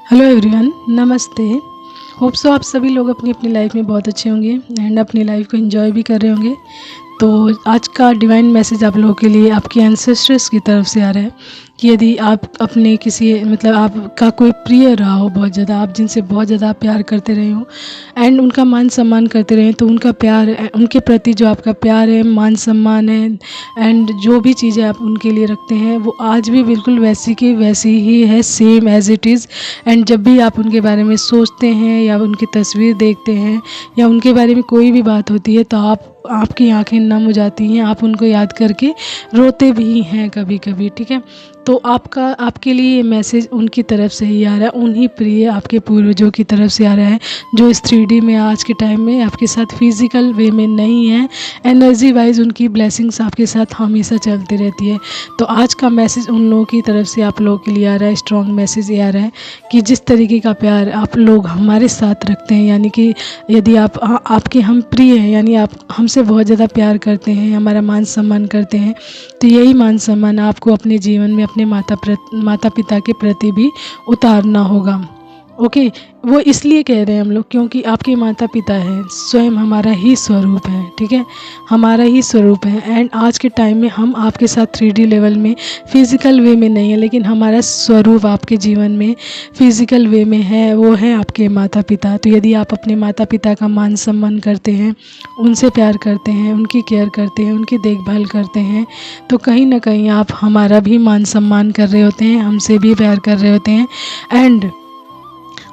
Hello everyone, नमस्ते। Hope so आप सभी लोग अपनी अपनी लाइफ में बहुत अच्छे होंगे एंड अपनी लाइफ को एंजॉय भी कर रहे होंगे। तो आज का डिवाइन मैसेज आप लोगों के लिए आपके एंसेस्टर्स की तरफ से आ रहा है कि यदि आप अपने किसी आपका कोई प्रिय रहा हो बहुत ज़्यादा, आप जिनसे बहुत ज़्यादा प्यार करते रहे हो एंड उनका मान सम्मान करते रहे, तो उनका प्यार, उनके प्रति जो आपका प्यार है, मान सम्मान है एंड जो भी चीज़ें आप उनके लिए रखते हैं वो आज भी बिल्कुल वैसी की वैसी ही है, same as it is. And जब भी आप उनके बारे में सोचते हैं या उनकी तस्वीर देखते हैं या उनके बारे में कोई भी बात होती है तो आपकी आंखें नम हो जाती हैं, आप उनको याद करके रोते भी हैं कभी कभी। ठीक है, तो आपके लिए ये मैसेज उनकी तरफ से ही आ रहा है, उन्हीं प्रिय आपके पूर्वजों की तरफ से आ रहा है जो इस 3D में आज के टाइम में आपके साथ फिजिकल वे में नहीं है। एनर्जी वाइज उनकी ब्लेसिंग्स आपके साथ हमेशा चलती रहती है। तो आज का मैसेज उन लोगों की तरफ से आप लोगों के लिए आ रहा है, स्ट्रॉन्ग मैसेज ये आ रहा है कि जिस तरीके का प्यार आप लोग हमारे साथ रखते हैं, यानी कि यदि आपके हम प्रिय हैं, यानी आप हमसे बहुत ज़्यादा प्यार करते हैं, हमारा मान सम्मान करते हैं, तो यही मान सम्मान आपको अपने जीवन में अपने माता पिता के प्रति भी उतारना होगा। ओके, वो इसलिए कह रहे हैं हम लोग क्योंकि आपके माता पिता हैं, स्वयं हमारा ही स्वरूप है। ठीक है, हमारा ही स्वरूप है एंड आज के टाइम में हम आपके साथ 3D लेवल में फिज़िकल वे में नहीं है, लेकिन हमारा स्वरूप आपके जीवन में फिज़िकल वे में है, वो है आपके माता पिता। तो यदि आप अपने माता पिता का मान सम्मान करते हैं, उनसे प्यार करते हैं, उनकी केयर करते हैं, उनकी देखभाल करते हैं, तो कहीं ना कहीं आप हमारा भी मान सम्मान कर रहे होते हैं, हमसे भी प्यार कर रहे होते हैं एंड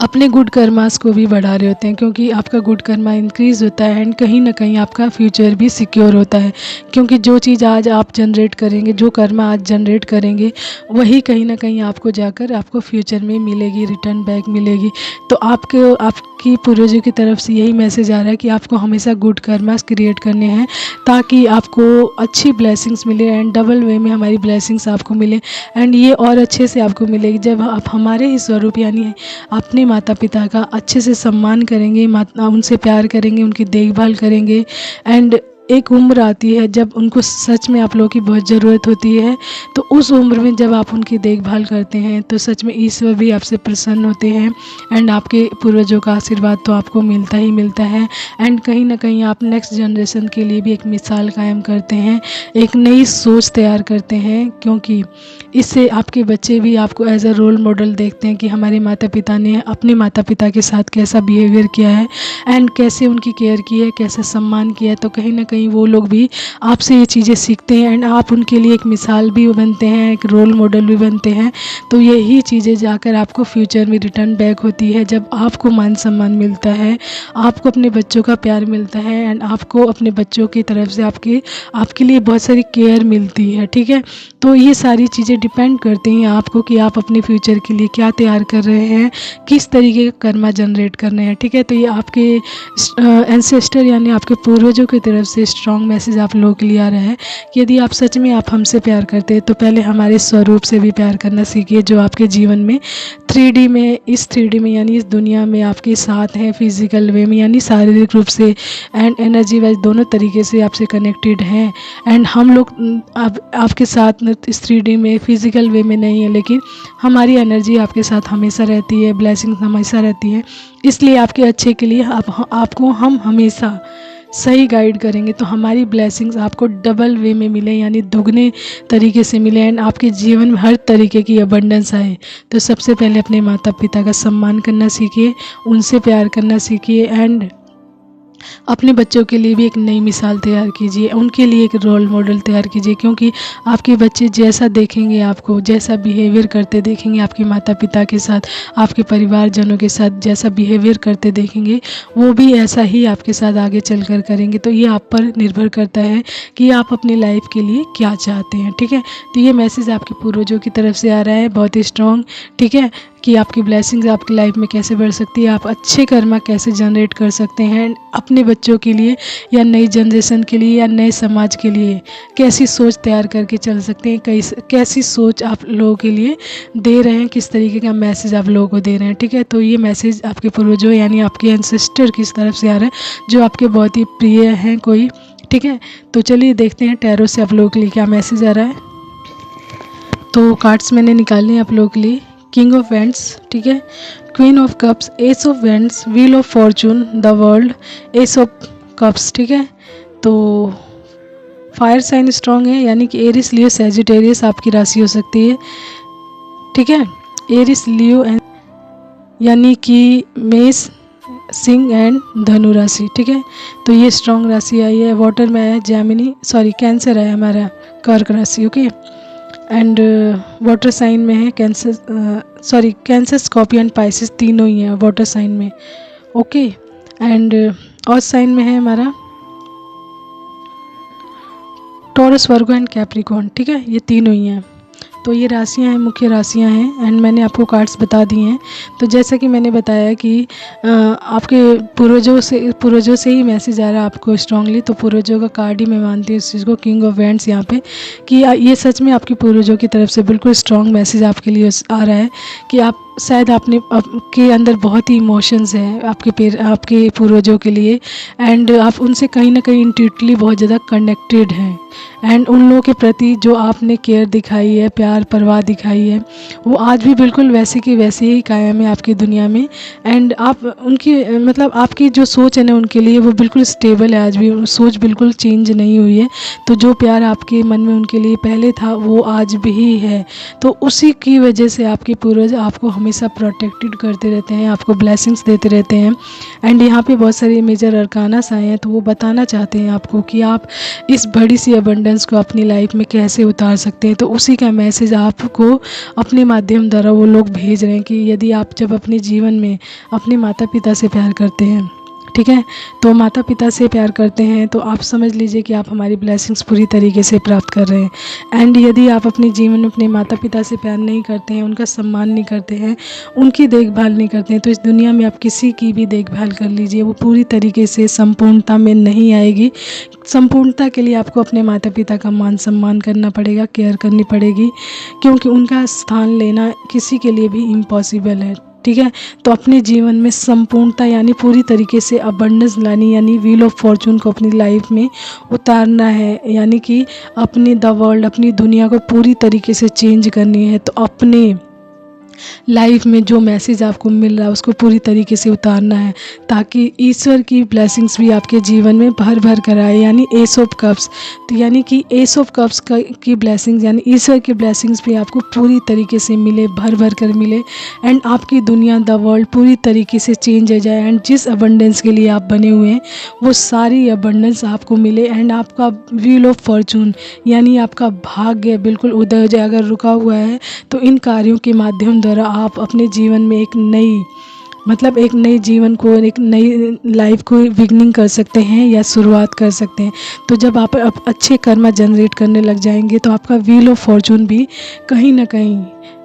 अपने गुड कर्मास को भी बढ़ा रहे होते हैं, क्योंकि आपका गुड कर्मा इंक्रीज़ होता है एंड कहीं ना कहीं आपका फ्यूचर भी सिक्योर होता है। क्योंकि जो चीज़ आज आप जनरेट करेंगे, जो कर्मा आज जनरेट करेंगे, वही कहीं ना कहीं आपको जाकर आपको फ्यूचर में मिलेगी, रिटर्न बैक मिलेगी। तो आपकी पूर्वजों की तरफ से यही मैसेज आ रहा है कि आपको हमेशा गुड कर्मास क्रिएट करने हैं ताकि आपको अच्छी ब्लेसिंग्स मिले एंड डबल वे में हमारी ब्लेसिंग्स आपको मिले एंड ये और अच्छे से आपको मिलेगी जब आप हमारे ही स्वरूप यानी अपने माता पिता का अच्छे से सम्मान करेंगे, उनसे प्यार करेंगे, उनकी देखभाल करेंगे एंड एक उम्र आती है जब उनको सच में आप लोगों की बहुत ज़रूरत होती है। तो उस उम्र में जब आप उनकी देखभाल करते हैं तो सच में ईश्वर भी आपसे प्रसन्न होते हैं एंड आपके पूर्वजों का आशीर्वाद तो आपको मिलता ही मिलता है एंड कहीं ना कहीं आप नेक्स्ट जनरेशन के लिए भी एक मिसाल कायम करते हैं, एक नई सोच तैयार करते हैं, क्योंकि इससे आपके बच्चे भी आपको एज अ रोल मॉडल देखते हैं कि हमारे माता पिता ने अपने माता पिता के साथ कैसा बिहेवियर किया है एंड कैसे उनकी केयर की है, कैसे सम्मान किया है। तो कहीं ना कहीं वो लोग भी आपसे ये चीज़ें सीखते हैं एंड आप उनके लिए एक मिसाल भी बनते हैं, एक रोल मॉडल भी बनते हैं। तो यही चीज़ें जाकर आपको फ्यूचर में रिटर्न बैक होती है जब आपको मान सम्मान मिलता है, आपको अपने बच्चों का प्यार मिलता है एंड आपको अपने बच्चों की तरफ से आपके लिए बहुत सारी केयर मिलती है। ठीक है, तो ये सारी चीज़ें डिपेंड करती हैं आपको कि आप अपने फ्यूचर के लिए क्या तैयार कर रहे हैं, किस तरीके का कर्मा जनरेट कर रहे हैं। ठीक है, तो ये आपके एंसेस्टर यानी आपके पूर्वजों की तरफ से स्ट्रॉन्ग मैसेज आप लोगों के लिए आ रहा है कि यदि आप सच में आप हमसे प्यार करते हैं तो पहले हमारे स्वरूप से भी प्यार करना सीखिए, जो आपके जीवन में 3D में, इस 3D में यानी इस दुनिया में आपके साथ हैं, फिजिकल वे में यानी शारीरिक रूप से एंड एनर्जी वाइज दोनों तरीके से आपसे कनेक्टेड हैं एंड हम लोग आपके साथ इस 3D में फिजिकल वे में नहीं है, लेकिन हमारी एनर्जी आपके साथ हमेशा रहती है, ब्लेसिंग हमेशा रहती है। इसलिए आपके अच्छे के लिए आपको हम हमेशा सही गाइड करेंगे, तो हमारी ब्लेसिंग्स आपको डबल वे में मिले, यानी दुगने तरीके से मिले एंड आपके जीवन में हर तरीके की अबंडेंस आए। तो सबसे पहले अपने माता पिता का सम्मान करना सीखिए, उनसे प्यार करना सीखिए एंड अपने बच्चों के लिए भी एक नई मिसाल तैयार कीजिए, उनके लिए एक रोल मॉडल तैयार कीजिए, क्योंकि आपके बच्चे जैसा देखेंगे, आपको जैसा बिहेवियर करते देखेंगे, आपके माता पिता के साथ, आपके परिवारजनों के साथ जैसा बिहेवियर करते देखेंगे, वो भी ऐसा ही आपके साथ आगे चलकर करेंगे। तो ये आप पर निर्भर करता है कि आप अपनी लाइफ के लिए क्या चाहते हैं। ठीक है, तो ये मैसेज आपके पूर्वजों की तरफ से आ रहा है, बहुत ही स्ट्रॉन्ग। ठीक है, कि आपकी ब्लेसिंग्स आपकी लाइफ में कैसे बढ़ सकती है, आप अच्छे कर्मा कैसे जनरेट कर सकते हैं अपने बच्चों के लिए या नई जनरेशन के लिए या नए समाज के लिए, कैसी सोच तैयार करके चल सकते हैं, कैसी सोच आप लोगों के लिए दे रहे हैं, किस तरीके का मैसेज आप लोगों को दे रहे हैं। ठीक है, तो ये मैसेज आपके पूर्वजों यानी आपके एंसेस्टर की तरफ से आ रहा है जो आपके बहुत ही प्रिय हैं कोई। ठीक है, तो चलिए देखते हैं टैरो से आप लोगों के लिए क्या मैसेज आ रहा है। तो कार्ड्स मैंने निकाले हैं आप लोगों के लिए किंग ऑफ वैंड्स, ठीक है, queen of cups, S of wands, wheel of Fortune, the world, S of cups, ठीक है। तो फायर साइन स्ट्रांग है, यानी कि एरिस, लियो, सैजिटेरियस आपकी राशि हो सकती है, ठीक है। एरिस, लियो यानी कि मेष, सिंह एंड धनु राशि, ठीक है। तो ये स्ट्रांग राशि आई है। वाटर में आया जेमिनी, सॉरी कैंसर है हमारा, कर्क राशि, ओके। एंड वाटर साइन में है cancer, sorry cancer, Scorpio and Pisces, तीनों ही हैं वाटर साइन में, ओके। एंड और साइन में है हमारा टॉरस, वर्गो एंड कैप्रिकॉर्न, ठीक है, ये तीनों ही हैं। तो ये राशियां हैं, मुख्य राशियां हैं, एंड मैंने आपको कार्ड्स बता दिए हैं। तो जैसा कि मैंने बताया कि आपके पूर्वजों से ही मैसेज आ रहा है आपको स्ट्रांगली, तो पूर्वजों का कार्ड ही मैं मानती हूँ इस चीज़ को, किंग ऑफ वैंड्स यहाँ पे, कि ये सच में आपके पूर्वजों की तरफ से बिल्कुल स्ट्रांग मैसेज आपके लिए आ रहा है कि आप शायद आपके अंदर बहुत ही इमोशंस है आपके पूर्वजों के लिए, एंड आप उनसे कहीं ना कहीं इंट्यूटिवली बहुत ज़्यादा कनेक्टेड हैं, एंड उन लोगों के प्रति जो आपने केयर दिखाई है, प्यार परवाह दिखाई है, वो आज भी बिल्कुल वैसे की वैसे ही कायम है आपकी दुनिया में। एंड आप उनकी मतलब आपकी जो सोच है ना उनके लिए, वो बिल्कुल स्टेबल है, आज भी सोच बिल्कुल चेंज नहीं हुई है। तो जो प्यार आपके मन में उनके लिए पहले था वो आज भी है। तो उसी की वजह से आपके पूर्वज आपको हमेशा प्रोटेक्टेड करते रहते हैं, आपको ब्लेसिंग्स देते रहते हैं। एंड यहाँ पे बहुत सारे मेजर अरकानास आए हैं, तो वो बताना चाहते हैं आपको कि आप इस बड़ी सी अबंडेंस को अपनी लाइफ में कैसे उतार सकते हैं। तो उसी का मैसेज आपको अपने माध्यम द्वारा वो लोग भेज रहे हैं कि यदि आप जब अपने जीवन में अपने माता पिता से प्यार करते हैं, ठीक है, तो माता पिता से प्यार करते हैं, तो आप समझ लीजिए कि आप हमारी ब्लेसिंग्स पूरी तरीके से प्राप्त कर रहे हैं। एंड यदि आप अपने जीवन में अपने माता पिता से प्यार नहीं करते हैं, उनका सम्मान नहीं करते हैं, उनकी देखभाल नहीं करते हैं, तो इस दुनिया में आप किसी की भी देखभाल कर लीजिए, वो पूरी तरीके से संपूर्णता में नहीं आएगी। संपूर्णता के लिए आपको अपने माता पिता का मान सम्मान करना पड़ेगा, केयर करनी पड़ेगी, क्योंकि उनका स्थान लेना किसी के लिए भी इम्पॉसिबल है, ठीक है। तो अपने जीवन में संपूर्णता यानी पूरी तरीके से अबंडेंस लानी, यानी व्हील ऑफ फॉर्चून को अपनी लाइफ में उतारना है, यानी कि अपनी द वर्ल्ड, अपनी दुनिया को पूरी तरीके से चेंज करनी है। तो अपने लाइफ में जो मैसेज आपको मिल रहा है उसको पूरी तरीके से उतारना है, ताकि ईश्वर की ब्लेसिंग्स भी आपके जीवन में भर भर कर आए, यानी एस ऑफ कप्स। तो यानी कि एस ऑफ कप्स की ब्लेसिंग्स यानी ईश्वर की ब्लेसिंग्स भी आपको पूरी तरीके से मिले, भर भर कर मिले, एंड आपकी दुनिया द वर्ल्ड पूरी तरीके से चेंज हो जाए, एंड जिस अबंडेंस के लिए आप बने हुए हैं वो सारी अबंडेंस आपको मिले, एंड आपका व्हील ऑफ फॉर्चून यानी आपका भाग्य बिल्कुल उदय हो जाए। अगर रुका हुआ है तो इन कार्यों के माध्यम द्वारा आप अपने जीवन में एक नई जीवन को, एक नई लाइफ को बिगनिंग कर सकते हैं या शुरुआत कर सकते हैं। तो जब आप अच्छे कर्मा जनरेट करने लग जाएंगे तो आपका व्हील ऑफ फॉर्चून भी कहीं ना कहीं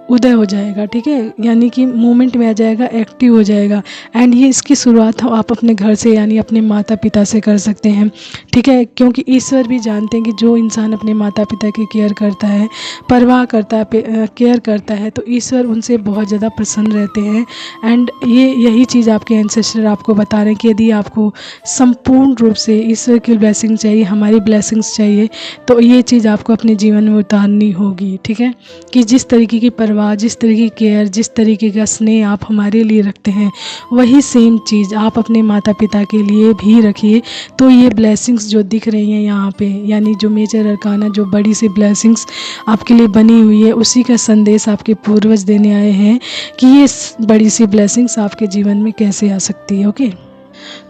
उदय हो जाएगा, ठीक है, यानी कि मूवमेंट में आ जाएगा, एक्टिव हो जाएगा। एंड ये इसकी शुरुआत आप अपने घर से यानी अपने माता पिता से कर सकते हैं, ठीक है, क्योंकि ईश्वर भी जानते हैं कि जो इंसान अपने माता पिता की केयर करता है, परवाह करता है, केयर करता है, तो ईश्वर उनसे बहुत ज़्यादा प्रसन्न रहते हैं। एंड यही चीज़ आपके एंसेस्टर आपको बता रहे हैं कि यदि आपको संपूर्ण रूप से ईश्वर की ब्लेसिंग चाहिए, हमारी ब्लेसिंग्स चाहिए, तो ये चीज़ आपको अपने जीवन में उतारनी होगी, ठीक है, कि जिस तरीके की परवाह, जिस तरीके की केयर, जिस तरीके का स्नेह आप हमारे लिए रखते हैं, वही सेम चीज़ आप अपने माता पिता के लिए भी रखिए। तो ये ब्लेसिंग्स जो दिख रही हैं यहाँ पे, यानी जो मेजर अरकाना, जो बड़ी सी ब्लेसिंग्स आपके लिए बनी हुई है, उसी का संदेश आपके पूर्वज देने आए हैं कि ये बड़ी सी ब्लेसिंग्स आपके जीवन में कैसे आ सकती है, ओके।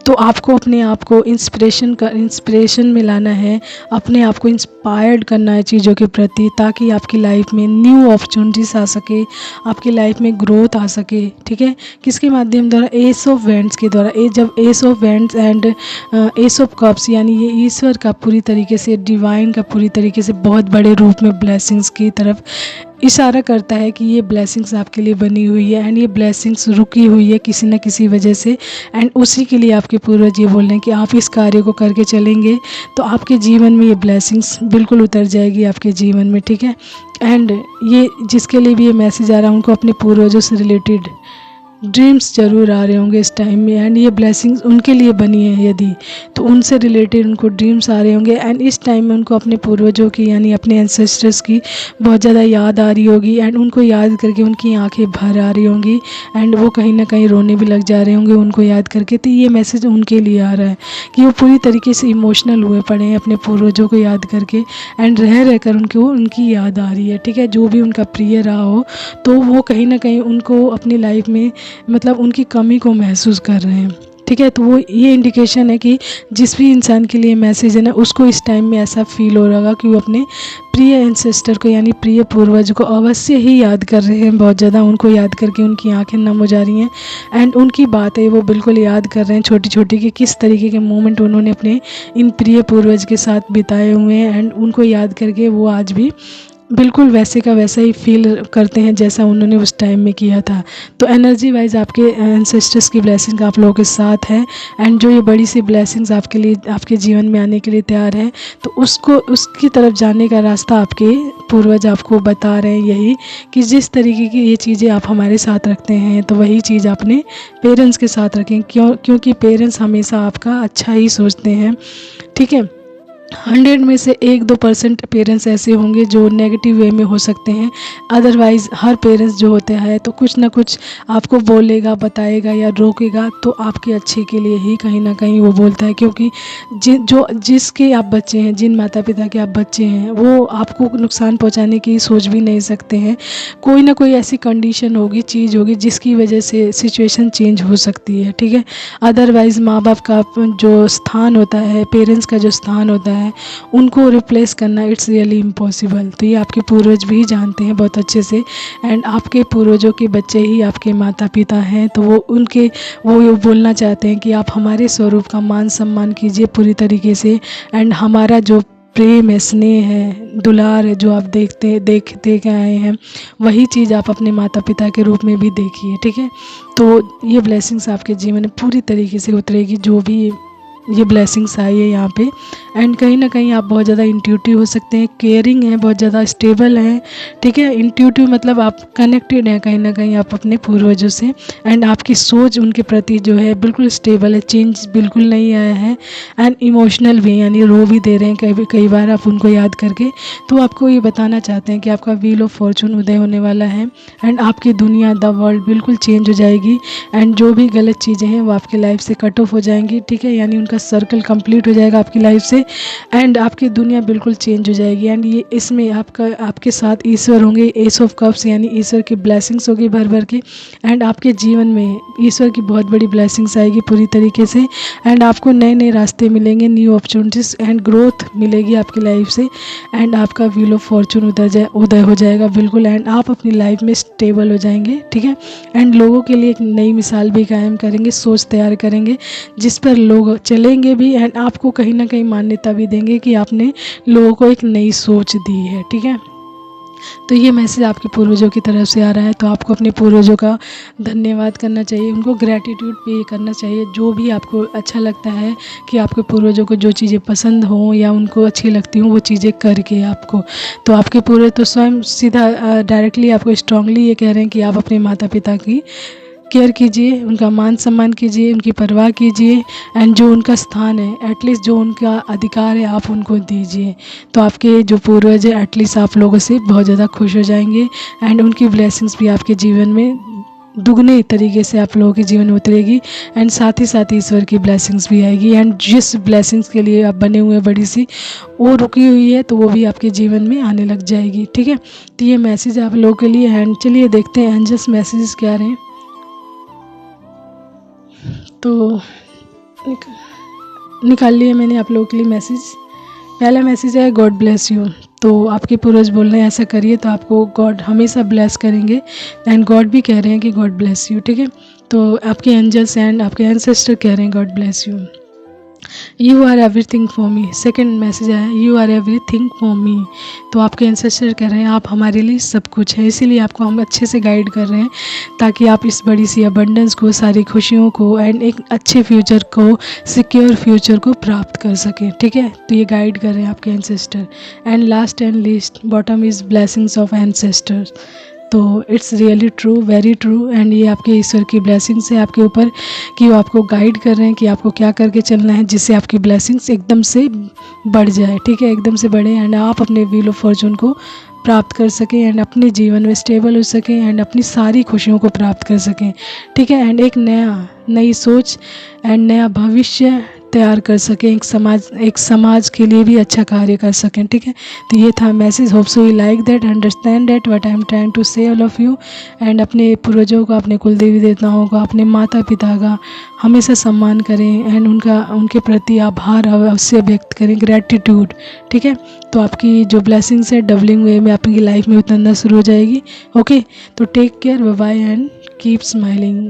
तो आपको अपने आप को इंस्पिरेशन में लाना है, अपने आप को इंस्पायर्ड करना है चीज़ों के प्रति, ताकि आपकी लाइफ में न्यू अपॉर्चुनिटीज आ सके, आपकी लाइफ में ग्रोथ आ सके, ठीक है। किसके माध्यम द्वारा? एस ऑफ वैंड्स के द्वारा। जब S of wands and S of cups यानी ये ईश्वर का पूरी तरीके से, डिवाइन का पूरी तरीके से बहुत बड़े रूप में ब्लेसिंग्स की तरफ इशारा करता है कि ये ब्लेसिंग्स आपके लिए बनी हुई है, एंड ये ब्लेसिंग्स रुकी हुई है किसी न किसी वजह से, एंड उसी के लिए आपके पूर्वज ये बोल रहे हैं कि आप इस कार्य को करके चलेंगे तो आपके जीवन में ये ब्लेसिंग्स बिल्कुल उतर जाएगी आपके जीवन में, ठीक है। एंड ये जिसके लिए भी ये मैसेज आ रहा है उनको अपने पूर्वजों से रिलेटेड ड्रीम्स ज़रूर आ रहे होंगे इस टाइम में, एंड ये ब्लेसिंग्स उनके लिए बनी है यदि, तो उनसे रिलेटेड उनको ड्रीम्स आ रहे होंगे। एंड इस टाइम में उनको अपने पूर्वजों की यानी अपने एंसेस्टर्स की बहुत ज़्यादा याद आ रही होगी, एंड उनको याद करके उनकी आंखें भर आ रही होंगी, एंड वो कहीं ना कहीं रोने भी लग जा रहे होंगे उनको याद करके। तो ये मैसेज उनके लिए आ रहा है कि वो पूरी तरीके से इमोशनल हुए पड़े हैं अपने पूर्वजों को याद करके, एंड रह कर उनको उनकी याद आ रही है। ठीक है, जो भी उनका प्रिय रहा हो तो वो कहीं ना कहीं उनको अपनी लाइफ में मतलब उनकी कमी को महसूस कर रहे हैं। ठीक है, तो वो ये इंडिकेशन है कि जिस भी इंसान के लिए मैसेज है ना, उसको इस टाइम में ऐसा फील हो रहा होगा कि वो अपने प्रिय एंसेस्टर को यानी प्रिय पूर्वज को अवश्य ही याद कर रहे हैं। बहुत ज़्यादा उनको याद करके उनकी आंखें नम हो जा रही हैं, एंड उनकी बातें वो बिल्कुल याद कर रहे हैं छोटी छोटी, कि किस तरीके के मोमेंट उन्होंने अपने इन प्रिय पूर्वज के साथ बिताए हुए हैं, एंड उनको याद करके वो आज भी बिल्कुल वैसे का वैसा ही फील करते हैं जैसा उन्होंने उस टाइम में किया था। तो एनर्जी वाइज आपके एंसेस्टर्स की ब्लेसिंग आप लोगों के साथ है, एंड जो ये बड़ी सी ब्लेसिंग्स आपके लिए आपके जीवन में आने के लिए तैयार है, तो उसकी तरफ जाने का रास्ता आपके पूर्वज आपको बता रहे हैं यही, कि जिस तरीके की ये चीज़ें आप हमारे साथ रखते हैं तो वही चीज़ अपने पेरेंट्स के साथ रखें। क्योंकि पेरेंट्स हमेशा आपका अच्छा ही सोचते हैं। ठीक है, 100 में से 1-2% पेरेंट्स ऐसे होंगे जो नेगेटिव वे में हो सकते हैं, अदरवाइज़ हर पेरेंट्स जो होते हैं तो कुछ ना कुछ आपको बोलेगा, बताएगा या रोकेगा तो आपके अच्छे के लिए ही कहीं ना कहीं वो बोलता है। क्योंकि जिसके आप बच्चे हैं, जिन माता पिता के आप बच्चे हैं, वो आपको नुकसान पहुंचाने की सोच भी नहीं सकते हैं। कोई ना कोई ऐसी कंडीशन होगी, चीज़ होगी जिसकी वजह से सिचुएशन चेंज हो सकती है। ठीक है, अदरवाइज़ माँ बाप का जो स्थान होता है, पेरेंट्स का जो स्थान होता है, उनको रिप्लेस करना इट्स रियली इम्पॉसिबल। तो ये आपके पूर्वज भी जानते हैं बहुत अच्छे से, एंड आपके पूर्वजों के बच्चे ही आपके माता पिता हैं। तो वो ये बोलना चाहते हैं कि आप हमारे स्वरूप का मान सम्मान कीजिए पूरी तरीके से, एंड हमारा जो प्रेम है, स्नेह है, दुलार है, जो आप देखते के आए हैं, वही चीज़ आप अपने माता पिता के रूप में भी देखिए। ठीक है, तो ये ब्लेसिंग्स आपके जीवन में पूरी तरीके से उतरेगी, जो भी ये ब्लेसिंग्स आई है यहाँ पे। एंड कहीं ना कहीं आप बहुत ज़्यादा इंट्यूटिव हो सकते हैं, केयरिंग है, बहुत ज़्यादा स्टेबल हैं। ठीक है, इंट्यूटिव मतलब आप कनेक्टेड हैं कहीं ना कहीं आप अपने पूर्वजों से, एंड आपकी सोच उनके प्रति जो है बिल्कुल स्टेबल है, चेंज बिल्कुल नहीं आया है। एंड इमोशनल भी यानी रो भी दे रहे हैं कई बार आप उनको याद करके। तो आपको ये बताना चाहते हैं कि आपका व्हील ऑफ फॉर्चून उदय होने वाला है, एंड आपकी दुनिया, द वर्ल्ड बिल्कुल चेंज हो जाएगी, एंड जो भी गलत चीज़ें हैं वो आपकी लाइफ से कट ऑफ हो जाएंगी। ठीक है, यानी उनका सर्कल कंप्लीट हो जाएगा आपकी लाइफ से, एंड आपकी दुनिया बिल्कुल चेंज हो जाएगी। एंड ये इसमें आपके साथ ईश्वर होंगे, एस ऑफ कप्स यानी ईश्वर की ब्लेसिंग्स होगी भर भर के, एंड आपके जीवन में ईश्वर की बहुत बड़ी ब्लेसिंग्स आएगी पूरी तरीके से, एंड आपको नए नए रास्ते मिलेंगे, न्यू अपॉर्चुनिटीज़ एंड ग्रोथ मिलेगी आपकी लाइफ से, एंड आपका व्हील ऑफ फॉर्चून उदय हो जाएगा बिल्कुल, एंड आप अपनी लाइफ में स्टेबल हो जाएंगे। ठीक है, एंड लोगों के लिए एक नई मिसाल भी कायम करेंगे, सोच तैयार करेंगे जिस पर लोग चलेंगे भी, एंड आपको कहीं ना कहीं मान्यता भी देंगे कि आपने लोगों को एक नई सोच दी है। ठीक है, तो ये मैसेज आपके पूर्वजों की तरफ से आ रहा है, तो आपको अपने पूर्वजों का धन्यवाद करना चाहिए, उनको ग्रैटिट्यूड पे करना चाहिए। जो भी आपको अच्छा लगता है कि आपके पूर्वजों को जो चीज़ें पसंद हों या उनको अच्छी लगती हों वो चीज़ें करके आपको, तो आपके पूर्वज तो स्वयं सीधा डायरेक्टली आपको स्ट्रांगली ये कह रहे हैं कि आप अपने माता पिता की केयर कीजिए, उनका मान सम्मान कीजिए, उनकी परवाह कीजिए, एंड जो उनका स्थान है, एटलीस्ट जो उनका अधिकार है आप उनको दीजिए। तो आपके जो पूर्वज है एटलीस्ट आप लोगों से बहुत ज़्यादा खुश हो जाएंगे, एंड उनकी ब्लेसिंग्स भी आपके जीवन में दुगने तरीके से आप लोगों के जीवन में उतरेगी, एंड साथ ही ईश्वर की ब्लेसिंग्स भी आएगी, एंड जिस ब्लेसिंग्स के लिए आप बने हुए बड़ी सी वो रुकी हुई है तो वो भी आपके जीवन में आने लग जाएगी। ठीक है, तो ये मैसेज आप लोगों के लिए, एंड चलिए देखते हैं एंजल्स मैसेजेस क्या रहे हैं। तो निकाल लिया मैंने आप लोगों के लिए मैसेज। पहला मैसेज है गॉड ब्लेस यू। तो आपके पूर्वज बोल रहे हैं ऐसा करिए तो आपको गॉड हमेशा ब्लेस करेंगे, एंड गॉड भी कह रहे हैं कि गॉड ब्लेस यू। ठीक है, तो आपके एंजल्स एंड आपके एंसेस्टर कह रहे हैं God bless you, you are everything for me. Second message है you are everything for me. तो आपके एंसेस्टर कह रहे हैं आप हमारे लिए सब कुछ है, इसीलिए आपको हम अच्छे से गाइड कर रहे हैं ताकि आप इस बड़ी सी अबंडेंस को, सारी खुशियों को, एंड एक अच्छे फ्यूचर को, सिक्योर फ्यूचर को प्राप्त कर सकें। ठीक है, तो ये गाइड कर रहे हैं आपके ancestor. And last and least bottom is blessings of ancestors. तो it's really true, very true. And ये आपके ईश्वर की ब्लेसिंग्स है आपके ऊपर कि वो आपको गाइड कर रहे हैं कि आपको क्या करके चलना है जिससे आपकी ब्लेसिंग्स एकदम से बढ़ जाए, ठीक है, एकदम से बढ़े एंड आप अपने व्हील ऑफ फॉर्चून को प्राप्त कर सकें एंड अपने जीवन में स्टेबल हो सकें एंड अपनी सारी खुशियों को प्राप्त कर सकें, ठीक है। एंड एक नई सोच एंड नया भविष्य तैयार कर सकें, एक समाज के लिए भी अच्छा कार्य कर सकें, ठीक है। तो ये था message. Hope so you like that, understand that what I am trying to say all of you. And अपने पूर्वजों का, अपने कुल देवी देवताओं का, अपने माता पिता का हमेशा सम्मान करें एंड उनके प्रति आभार अवश्य व्यक्त करें, ग्रैटिट्यूड, ठीक है। तो आपकी जो ब्लेसिंग्स है डबलिंग वे में आपकी लाइफ में उतरना शुरू हो जाएगी। ओके, तो take care, bye bye and keep smiling.